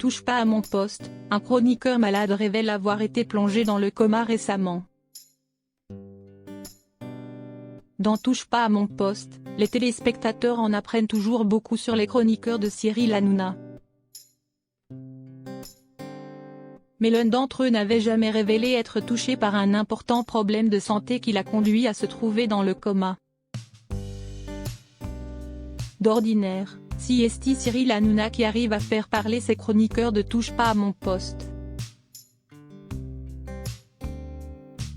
touche pas à mon poste, un chroniqueur malade révèle avoir été plongé dans le coma récemment. Dans Touche pas à mon poste, les téléspectateurs en apprennent toujours beaucoup sur les chroniqueurs de Cyril Hanouna. Mais l'un d'entre eux n'avait jamais révélé être touché par un important problème de santé qui l'a conduit à se trouver dans le coma. D'ordinaire, c'est Cyril Hanouna qui arrive à faire parler ses chroniqueurs de Touche pas à mon poste.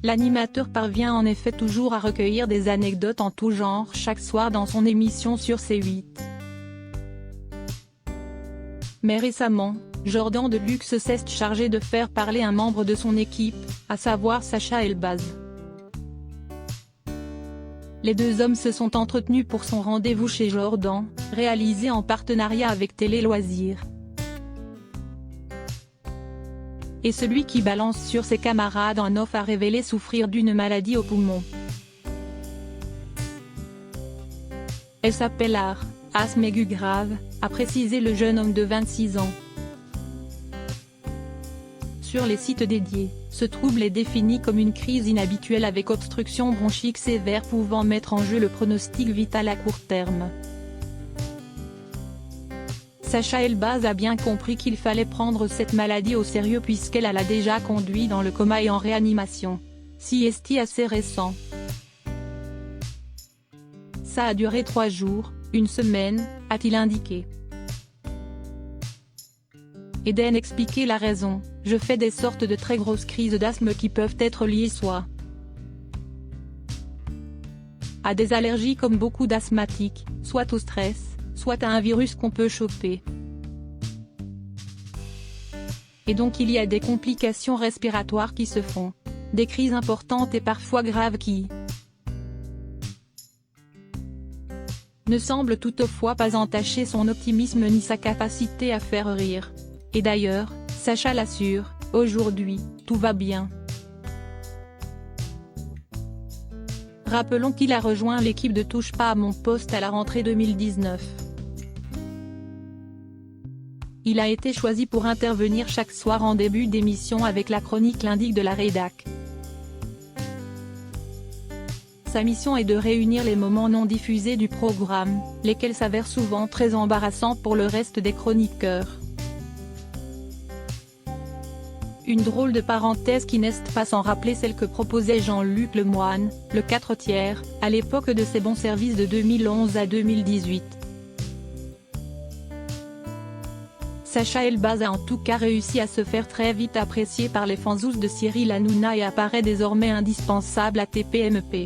L'animateur parvient en effet toujours à recueillir des anecdotes en tout genre chaque soir dans son émission sur C8. Mais récemment, Jordan Deluxe s'est chargé de faire parler un membre de son équipe, à savoir Sacha Elbaz. Les deux hommes se sont entretenus pour son rendez-vous chez Jordan, réalisé en partenariat avec Télé Loisirs. Et celui qui balance sur ses camarades en off a révélé souffrir d'une maladie au poumon. Elle s'appelle asthme aigu grave, a précisé le jeune homme de 26 ans. Sur les sites dédiés, ce trouble est défini comme une crise inhabituelle avec obstruction bronchique sévère pouvant mettre en jeu le pronostic vital à court terme. Sacha Elbaz a bien compris qu'il fallait prendre cette maladie au sérieux puisqu'elle l'a déjà conduit dans le coma et en réanimation. C'est assez récent. Ça a duré 3 jours, une semaine, a-t-il indiqué. Eden expliquait la raison: je fais des sortes de très grosses crises d'asthme qui peuvent être liées soit à des allergies comme beaucoup d'asthmatiques, soit au stress, soit à un virus qu'on peut choper. Et donc il y a des complications respiratoires qui se font. Des crises importantes et parfois graves qui ne semblent toutefois pas entacher son optimisme ni sa capacité à faire rire. Et d'ailleurs, Sacha l'assure, aujourd'hui, tout va bien. Rappelons qu'il a rejoint l'équipe de Touche pas à mon poste à la rentrée 2019. Il a été choisi pour intervenir chaque soir en début d'émission avec la chronique lundi de la rédac. Sa mission est de réunir les moments non diffusés du programme, lesquels s'avèrent souvent très embarrassants pour le reste des chroniqueurs. Une drôle de parenthèse qui n'est pas sans rappeler celle que proposait Jean-Luc Lemoyne, le 4/3, à l'époque de ses bons services de 2011 à 2018. Sacha Elbaz a en tout cas réussi à se faire très vite apprécier par les fans de Cyril Hanouna et apparaît désormais indispensable à TPMP.